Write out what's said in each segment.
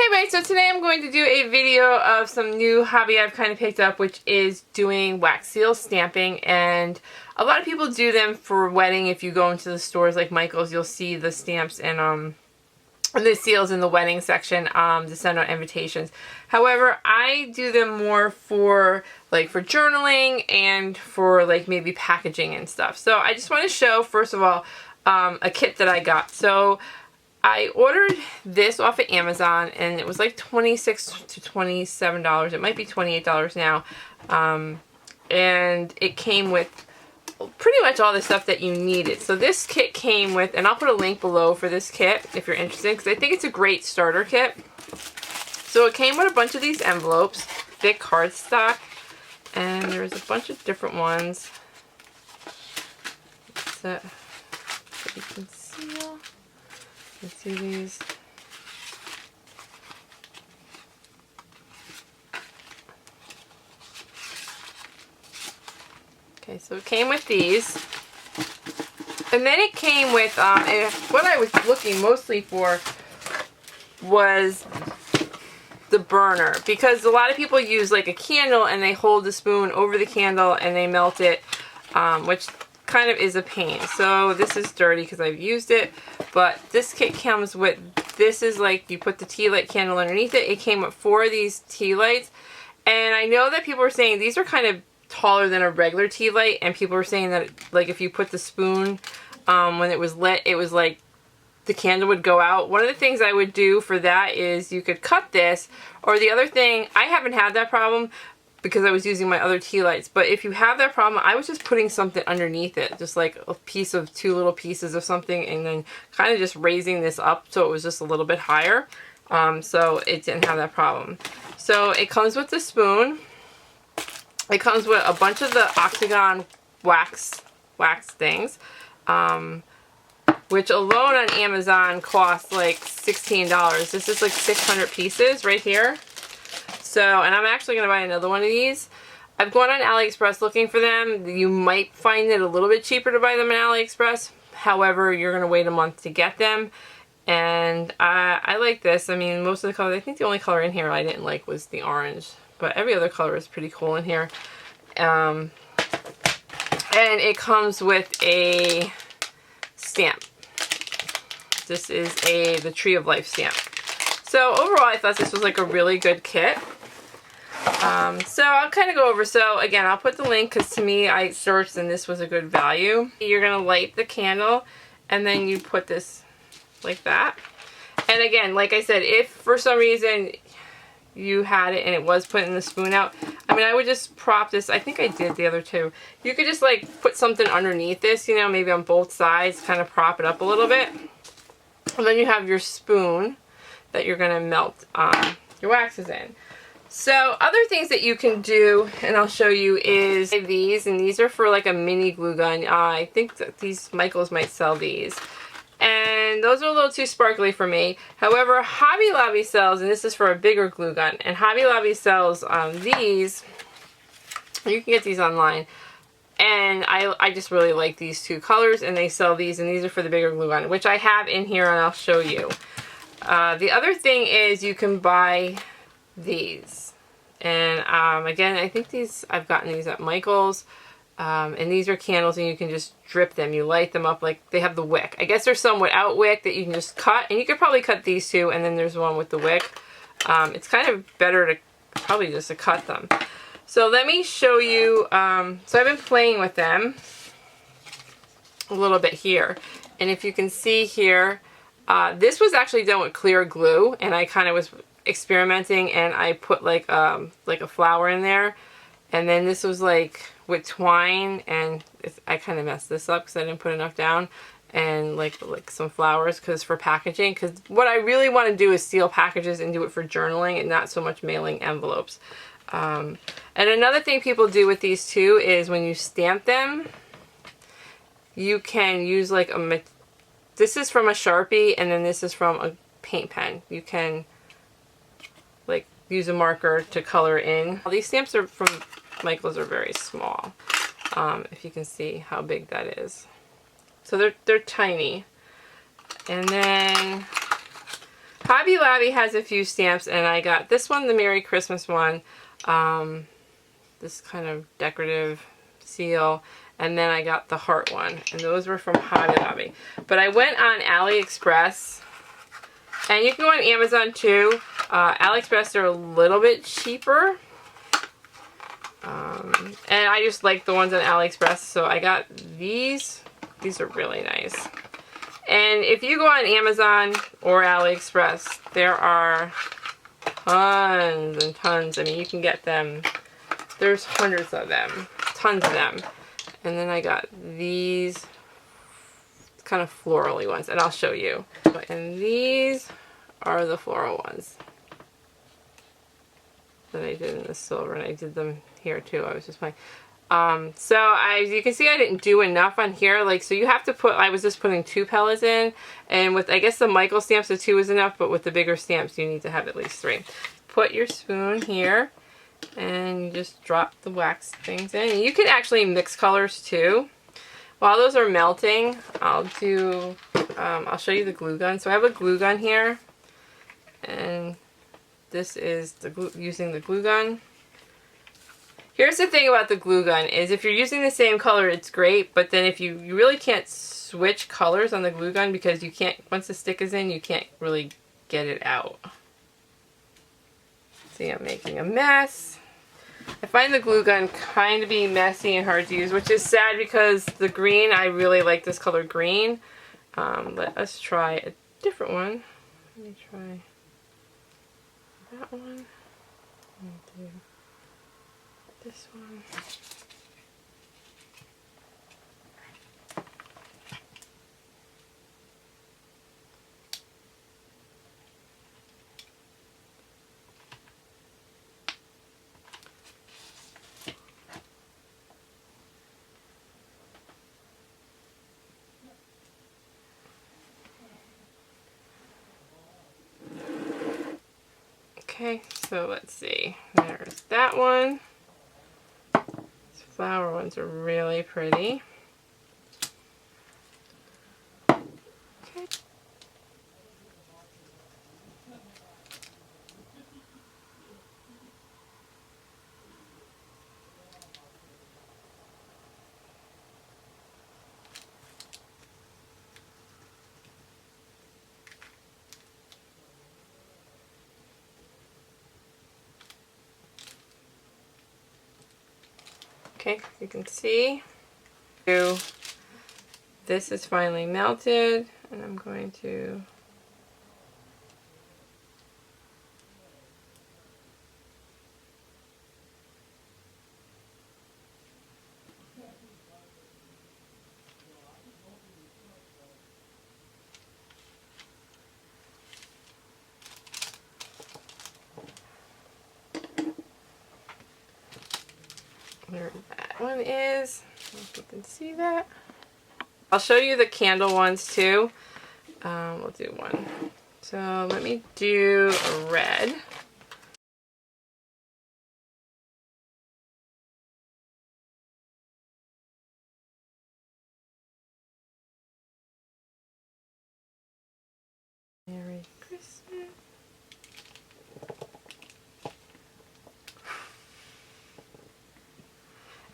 Hey everybody, so today I'm going to do a video of some new hobby I've kind of picked up, which is doing wax seal stamping. And a lot of people do them for wedding. If you go into the stores like Michael's, you'll see the stamps and the seals in the wedding section to send out invitations. However, I do them more for for journaling and for maybe packaging and stuff. So I just want to show first of all a kit that I got. So I ordered this off of Amazon and it was like $26 to $27. It might be $28 now. And it came with pretty much all the stuff that you needed. So this kit came with, and I'll put a link below for this kit if you're interested, because I think it's a great starter kit. So it came with a bunch of these envelopes, thick cardstock, and there's a bunch of different ones that you can seal. Let's see these. Okay, so it came with these. And then it came with, what I was looking mostly for was the burner. Because a lot of people use like a candle and they hold the spoon over the candle and they melt it, which kind of is a pain. So this is dirty because I've used it, but this kit comes with, this is like you put the tea light candle underneath it. It came with 4 of these tea lights, and I know that people are saying these are kind of taller than a regular tea light, and people were saying that if you put the spoon when it was lit, it was like the candle would go out. One of the things I would do for that is you could cut this, or the other thing, I haven't had that problem because I was using my other tea lights, but if you have that problem, I was just putting something underneath it, just like a piece of 2 little pieces of something, and then kind of just raising this up so it was just a little bit higher, so it didn't have that problem. So it comes with the spoon. It comes with a bunch of the Octagon wax things, which alone on Amazon costs like $16. This is like 600 pieces right here. So, and I'm actually going to buy another one of these. I've gone on AliExpress looking for them. You might find it a little bit cheaper to buy them on AliExpress. However, you're going to wait a month to get them. And I like this. I mean, most of the colors, I think the only color in here I didn't like was the orange. But every other color is pretty cool in here. And it comes with a stamp. This is the Tree of Life stamp. So overall, I thought this was like a really good kit. So I'll kind of go over. So again, I'll put the link because to me, I searched and this was a good value. You're going to light the candle and then you put this like that. And again, like I said, if for some reason you had it and it was putting the spoon out, I mean, I would just prop this. I think I did the other two. You could just like put something underneath this, you know, maybe on both sides, kind of prop it up a little bit. And then you have your spoon that you're going to melt your waxes in. So other things that you can do, and I'll show you, is these, and these are for like a mini glue gun. I think that these Michaels might sell these. And those are a little too sparkly for me. However, Hobby Lobby sells, and this is for a bigger glue gun, and Hobby Lobby sells these. You can get these online. And I just really like these 2 colors, and they sell these, and these are for the bigger glue gun, which I have in here, and I'll show you. The other thing is you can buy these. And again, I think these, I've gotten these at Michael's. And these are candles and you can just drip them. You light them up like they have the wick. I guess there's some without wick that you can just cut. And you could probably cut these 2, and then there's one with the wick. It's kind of better to probably just to cut them. So let me show you. So I've been playing with them a little bit here. And if you can see here, this was actually done with clear glue, and I kind of was experimenting, and I put like a flower in there, and then this was like with twine, and I kind of messed this up because I didn't put enough down, and like some flowers because for packaging. Because what I really want to do is seal packages and do it for journaling and not so much mailing envelopes. And another thing people do with these too is when you stamp them, you can use like this is from a Sharpie, and then this is from a paint pen. You can like use a marker to color in. These stamps are from Michael's are very small. If you can see how big that is. So they're tiny. And then Hobby Lobby has a few stamps, and I got this one, the Merry Christmas one, this kind of decorative seal, and then I got the heart one, and those were from Hobby Lobby. But I went on AliExpress, and you can go on Amazon too. AliExpress are a little bit cheaper, and I just like the ones on AliExpress, so I got these. These are really nice. And if you go on Amazon or AliExpress, there are tons and tons. I mean, you can get them. There's hundreds of them. Tons of them. And then I got these kind of florally ones, and I'll show you. And these are the floral ones that I did in the silver, and I did them here too. I was just playing. So as you can see, I didn't do enough on here. Like, so you have to put, I was just putting 2 pellets in, and with, I guess the Michael stamps, the 2 is enough, but with the bigger stamps, you need to have at least 3. Put your spoon here, and you just drop the wax things in. And you can actually mix colors too. While those are melting, I'll show you the glue gun. So I have a glue gun here, and this is using the glue gun. Here's the thing about the glue gun is if you're using the same color, it's great, but then if you really can't switch colors on the glue gun because you can't, once the stick is in, you can't really get it out. See, I'm making a mess. I find the glue gun kind of being messy and hard to use, which is sad because the green, I really like this color green. Let us try a different one. Let me try that one. Let me do this one. Okay, so let's see. There's that one. These flower ones are really pretty. Okay. Okay, you can see this is finally melted, and I'm going to there that one is. I don't know if you can see that. I'll show you the candle ones too. We'll do one. So let me do a red. Merry Christmas.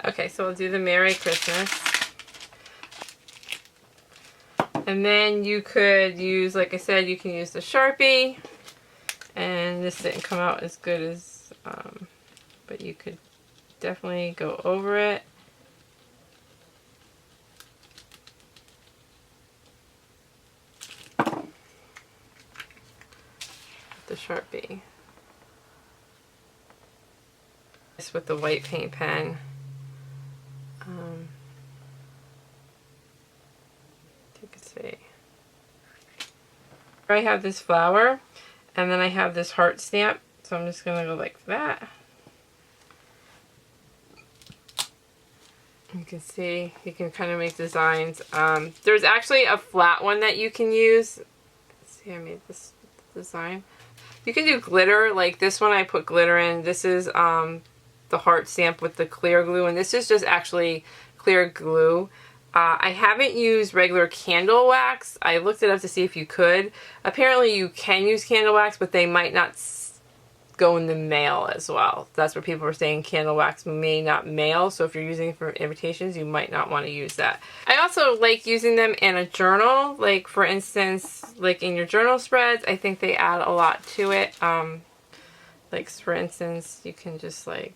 Okay, so we'll do the Merry Christmas. And then you could use, like I said, you can use the Sharpie. And this didn't come out as good as, but you could definitely go over it. The Sharpie. Just with the white paint pen. You can see. I have this flower, and then I have this heart stamp, so I'm just going to go like that. You can see, you can kind of make designs. There's actually a flat one that you can use. Let's see, I made this design. You can do glitter, like this one I put glitter in. This is the heart stamp with the clear glue, and this is just actually clear glue. I haven't used regular candle wax. I looked it up to see if you could. Apparently you can use candle wax, but they might not go in the mail as well. That's what people were saying, candle wax may not mail, so if you're using it for invitations, you might not want to use that. I also like using them in a journal, like for instance, like in your journal spreads. I think they add a lot to it. Like for instance, you can just like,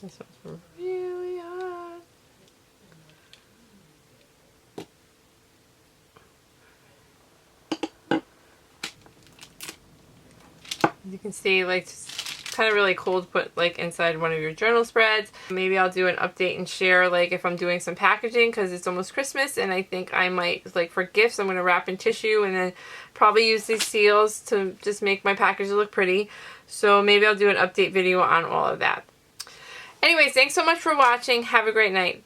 this one's really hot. You can see, like, it's kind of really cool to put like inside one of your journal spreads. Maybe I'll do an update and share like if I'm doing some packaging, because it's almost Christmas and I think I might, like for gifts, I'm going to wrap in tissue and then probably use these seals to just make my packages look pretty. So maybe I'll do an update video on all of that. Anyways, thanks so much for watching. Have a great night.